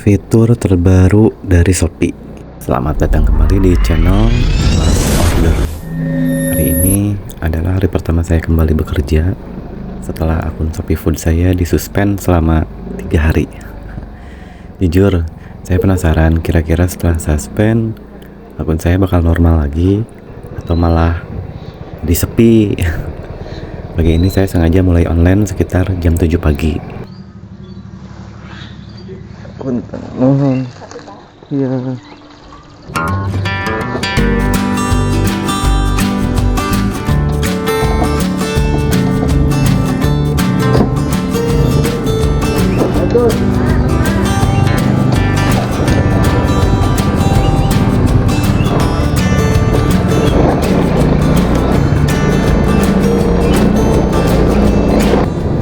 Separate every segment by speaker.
Speaker 1: fitur terbaru dari Shopee. Selamat datang kembali di channel Last Order. Hari ini adalah hari pertama saya kembali bekerja setelah akun Shopee Food saya disuspend selama 3 hari. Jujur, saya penasaran kira-kira setelah suspend akun saya bakal normal lagi atau malah disepi. Pagi ini saya sengaja mulai online sekitar jam 7 pagi. Punten, nuhun. Iya.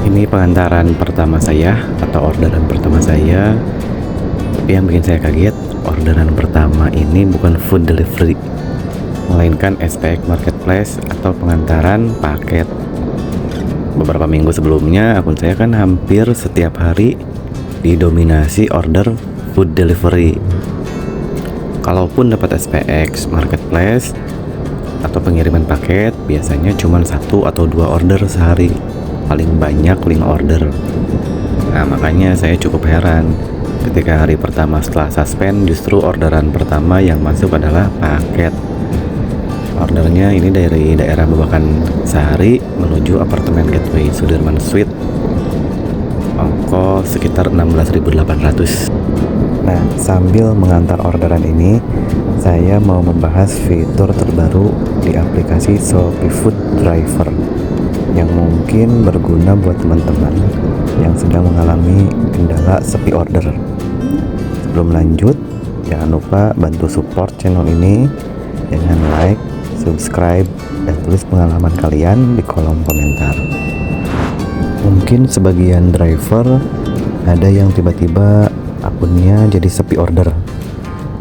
Speaker 1: Ini pengantaran pertama saya atau orderan pertama saya. Tapi yang bikin saya kaget, orderan pertama ini bukan food delivery, melainkan SPX Marketplace atau pengantaran paket. Beberapa minggu sebelumnya akun saya kan hampir setiap hari didominasi order food delivery. Kalaupun dapat SPX Marketplace atau pengiriman paket, biasanya cuma 1 atau 2 order sehari, paling banyak 5 order. Nah, makanya saya cukup heran ketika hari pertama setelah suspend justru orderan pertama yang masuk adalah paket. Ordernya ini dari daerah Babakan Sehari menuju apartemen Gateway Sudirman Suite, ongkos sekitar 16.800. Nah, sambil mengantar orderan ini, saya mau membahas fitur terbaru di aplikasi Shopee Food Driver yang mungkin berguna buat teman-teman yang sedang mengalami kendala sepi order. Sebelum lanjut, jangan lupa bantu support channel ini dengan like, subscribe, dan tulis pengalaman kalian di kolom komentar. Mungkin sebagian driver ada yang tiba-tiba akunnya jadi sepi order,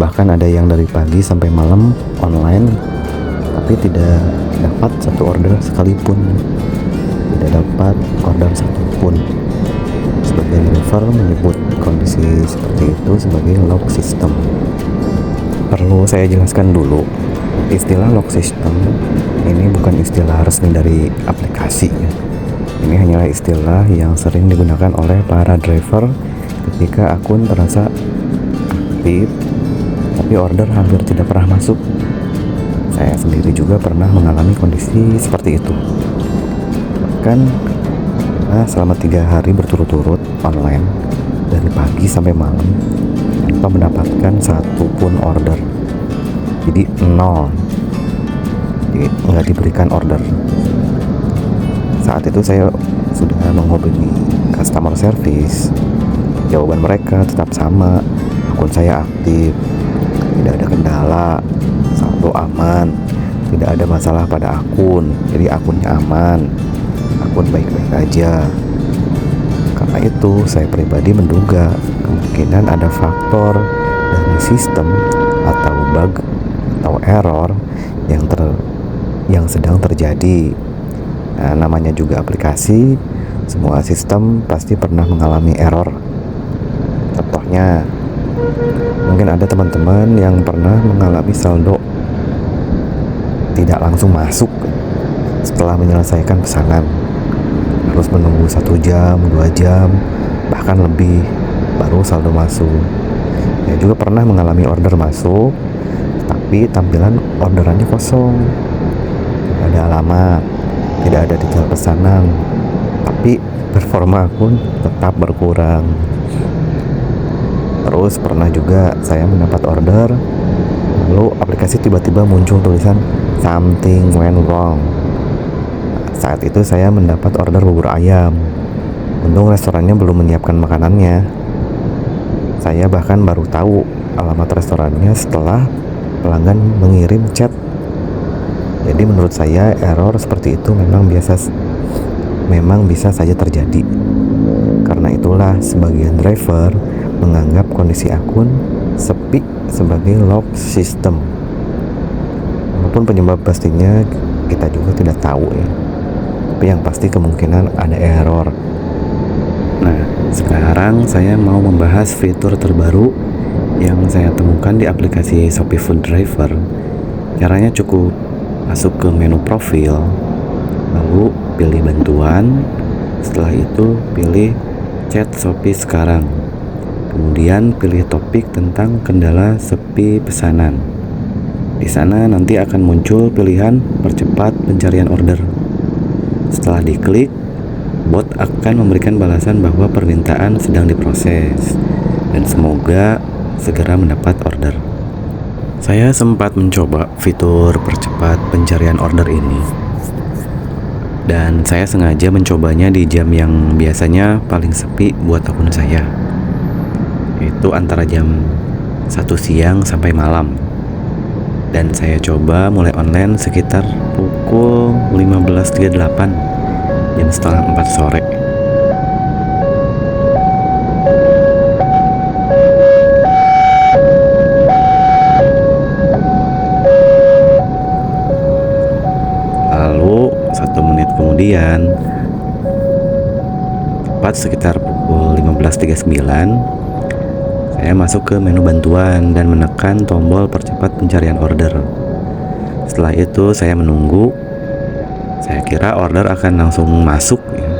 Speaker 1: bahkan ada yang dari pagi sampai malam online tapi tidak dapat satu order sekalipun, tidak dapat order satupun. Sebagian driver menyebut kondisi seperti itu sebagai lock system. Perlu saya jelaskan dulu, istilah lock system ini bukan istilah resmi dari aplikasi ya. Ini hanyalah istilah yang sering digunakan oleh para driver ketika akun terasa aktif tapi order hampir tidak pernah masuk. Saya sendiri juga pernah mengalami kondisi seperti itu. Bahkan selama 3 hari berturut-turut online dari pagi sampai malam tanpa mendapatkan satupun order. Jadi 0, jadi nggak diberikan order. Saat itu saya sudah menghubungi customer service. Jawaban mereka tetap sama, akun saya aktif, tidak ada kendala, saldo aman, tidak ada masalah pada akun, jadi akunnya aman, akun baik-baik aja. Karena itu saya pribadi menduga kemungkinan ada faktor dari sistem atau bug atau error yang sedang terjadi. Nah, namanya juga aplikasi, semua sistem pasti pernah mengalami error. Contohnya, mungkin ada teman-teman yang pernah mengalami saldo tidak langsung masuk setelah menyelesaikan pesanan, harus menunggu 1 jam, 2 jam, bahkan lebih baru saldo masuk. Saya juga pernah mengalami order masuk tapi tampilan orderannya kosong, tidak ada alamat, tidak ada detail pesanan, tapi performa akun tetap berkurang. Terus pernah juga saya mendapat order, lalu aplikasi tiba-tiba muncul tulisan something went wrong. Saat itu saya mendapat order bubur ayam. Untung restorannya belum menyiapkan makanannya. Saya bahkan baru tahu alamat restorannya setelah pelanggan mengirim chat. Jadi menurut saya error seperti itu memang bisa saja terjadi. Karena itulah sebagian driver menganggap kondisi akun sepi sebagai lock system. Walaupun penyebab pastinya kita juga tidak tahu ya. Tapi yang pasti kemungkinan ada error. Nah, sekarang saya mau membahas fitur terbaru yang saya temukan di aplikasi Shopee Food Driver. Caranya cukup masuk ke menu profil, lalu pilih bantuan, setelah itu pilih chat Shopee sekarang. Kemudian pilih topik tentang kendala sepi pesanan. Di sana nanti akan muncul pilihan percepat pencarian order. Setelah diklik, bot akan memberikan balasan bahwa permintaan sedang diproses dan semoga segera mendapat order. Saya sempat mencoba fitur percepat pencarian order ini dan saya sengaja mencobanya di jam yang biasanya paling sepi buat akun saya, yaitu antara jam 1 siang sampai malam. Dan saya coba mulai online sekitar pukul 15.38, jam setengah 4 sore. Lalu 1 menit kemudian, tepat sekitar pukul 15.39, saya masuk ke menu bantuan dan menekan tombol percepat pencarian order. Setelah itu saya menunggu. Saya kira order akan langsung masuk ya.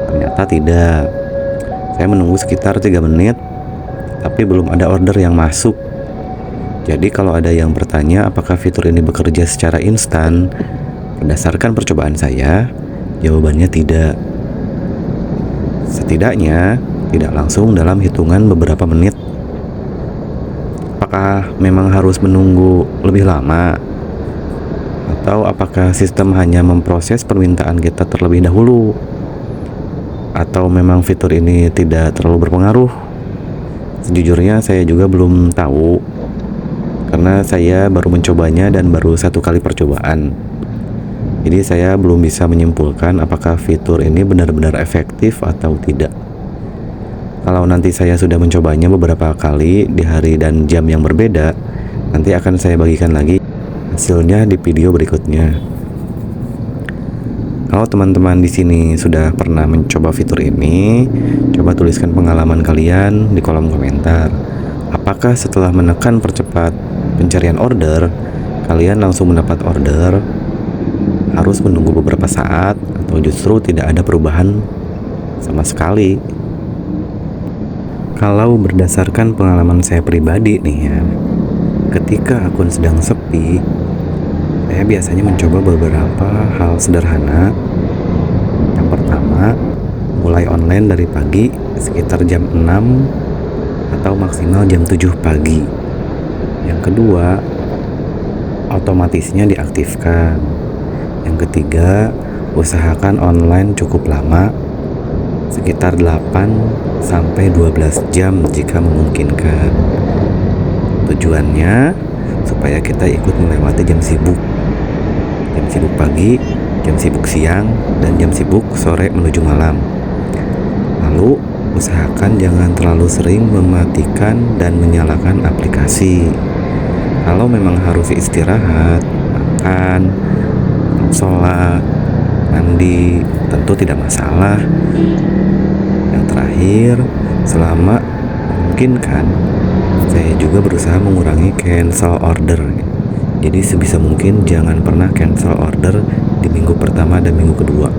Speaker 1: Ternyata tidak. Saya menunggu sekitar 3 menit, tapi belum ada order yang masuk. Jadi kalau ada yang bertanya apakah fitur ini bekerja secara instan, berdasarkan percobaan saya, jawabannya tidak. Setidaknya tidak langsung dalam hitungan beberapa menit. Apakah memang harus menunggu lebih lama? Atau apakah sistem hanya memproses permintaan kita terlebih dahulu? Atau memang fitur ini tidak terlalu berpengaruh? Sejujurnya saya juga belum tahu, karena saya baru mencobanya dan baru 1 kali percobaan. Jadi saya belum bisa menyimpulkan apakah fitur ini benar-benar efektif atau tidak. Kalau nanti saya sudah mencobanya beberapa kali di hari dan jam yang berbeda, nanti akan saya bagikan lagi hasilnya di video berikutnya. Kalau teman-teman di sini sudah pernah mencoba fitur ini, coba tuliskan pengalaman kalian di kolom komentar. Apakah setelah menekan percepat pencarian order, kalian langsung mendapat order, harus menunggu beberapa saat, atau justru tidak ada perubahan sama sekali? Kalau berdasarkan pengalaman saya pribadi nih ya, ketika akun sedang sepi, saya biasanya mencoba beberapa hal sederhana. Yang pertama, mulai online dari pagi sekitar jam 6 atau maksimal jam 7 pagi. Yang kedua, otomatisnya diaktifkan. Yang ketiga, usahakan online cukup lama, sekitar 8-12 jam jika memungkinkan. Tujuannya supaya kita ikut melewati jam sibuk pagi, jam sibuk siang, dan jam sibuk sore menuju malam. Lalu usahakan jangan terlalu sering mematikan dan menyalakan aplikasi. Kalau memang harus istirahat, makan, sholat, mandi, tentu tidak masalah. Yang terakhir, selama memungkinkan, saya juga berusaha mengurangi cancel order. Jadi sebisa mungkin jangan pernah cancel order di minggu pertama dan minggu kedua.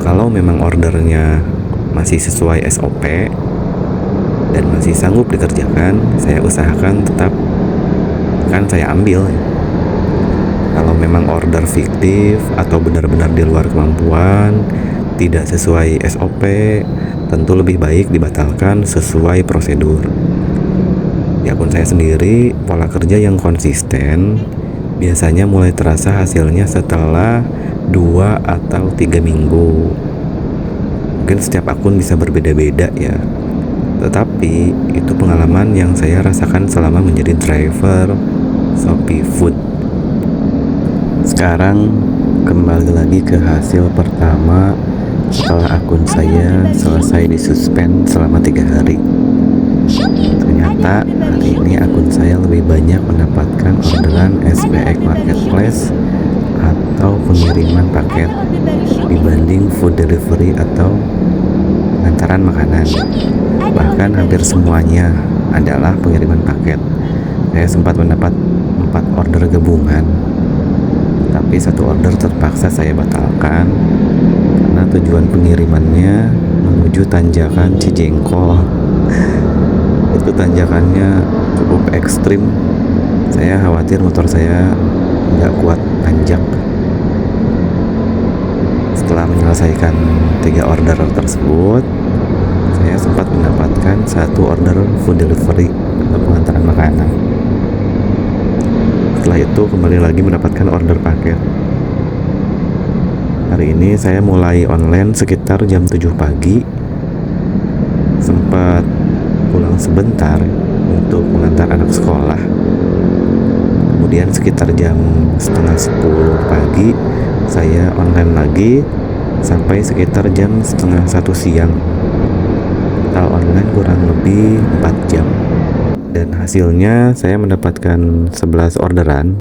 Speaker 1: Kalau memang ordernya masih sesuai SOP dan masih sanggup dikerjakan, saya usahakan tetap akan saya ambil. Kalau memang order fiktif atau benar-benar di luar kemampuan, tidak sesuai SOP, tentu lebih baik dibatalkan sesuai prosedur. Di akun saya sendiri, pola kerja yang konsisten biasanya mulai terasa hasilnya setelah 2 atau 3 minggu. Mungkin setiap akun bisa berbeda-beda ya, tetapi itu pengalaman yang saya rasakan selama menjadi driver Shopee Food. Sekarang kembali lagi ke hasil pertama setelah akun saya selesai disuspend selama 3 hari. Ternyata hari ini akun saya lebih banyak mendapatkan orderan SBX Marketplace atau pengiriman paket dibanding food delivery atau pengantaran makanan. Bahkan hampir semuanya adalah pengiriman paket. Saya sempat mendapat 4 order gabungan, tapi 1 order terpaksa saya batalkan karena tujuan pengirimannya menuju tanjakan Cijengkol. Itu tanjakannya cukup ekstrim. Saya khawatir motor saya nggak kuat nanjak. Setelah menyelesaikan 3 order tersebut, saya sempat mendapatkan 1 order food delivery atau pengantaran makanan. Setelah itu kembali lagi mendapatkan order paket. Hari ini saya mulai online sekitar jam 7 pagi. Sempat pulang sebentar untuk mengantar anak sekolah. Kemudian sekitar jam setengah 10 pagi saya online lagi sampai sekitar jam setengah 1 siang. Total online kurang lebih 4 jam. Dan hasilnya saya mendapatkan 11 orderan.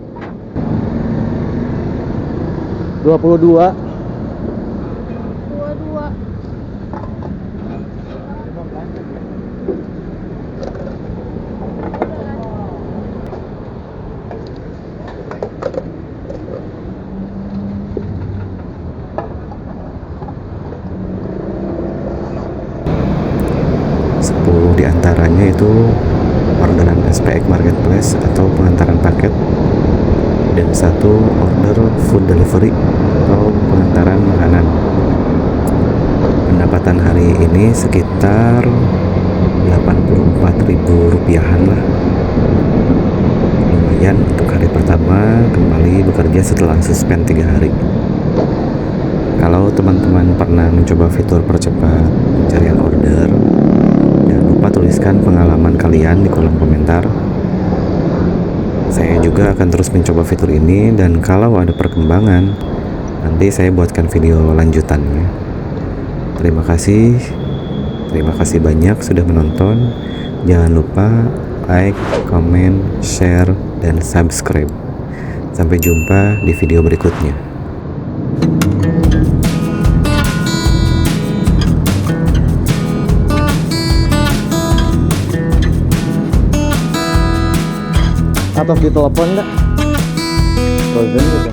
Speaker 2: 22.
Speaker 1: Diantaranya itu orderan SPX Marketplace atau pengantaran paket, dan 1 order food delivery atau pengantaran makanan. Pendapatan hari ini sekitar 84.000 rupiahan lah. Lumayan untuk hari pertama kembali bekerja setelah suspend 3 hari. Kalau teman-teman pernah mencoba fitur percepat pencarian order, jangan lupa tuliskan pengalaman kalian di kolom komentar. Saya juga akan terus mencoba fitur ini, dan kalau ada perkembangan nanti saya buatkan video lanjutannya. Terima kasih banyak sudah menonton. Jangan lupa like, comment, share, dan subscribe. Sampai jumpa di video berikutnya.
Speaker 2: Atau di telepon enggak? Frozen.